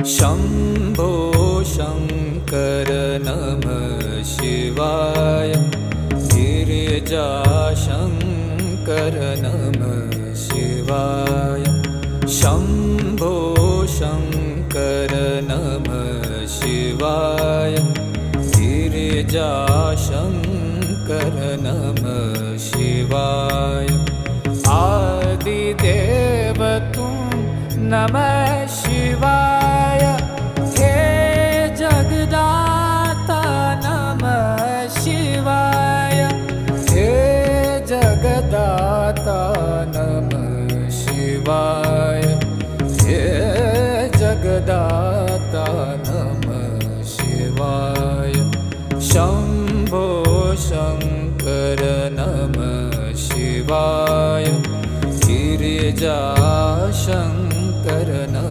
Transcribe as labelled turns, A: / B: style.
A: शम्भो शङ्कर नमः शिवाय। गिरिजाशङ्कर नमः शिवाय। शम्भो शङ्कर नमः शिवाय। गिरिजाशङ्कर नमः शिवाय। आदिदेव तुम नमः शिवाय। हे जगदाता नमः शिवाय। हे जगदाता नमः शिवाय। हे जगदाता नमः शिवाय। शम्भो शङ्कर नमः शिवाय। गिरिजा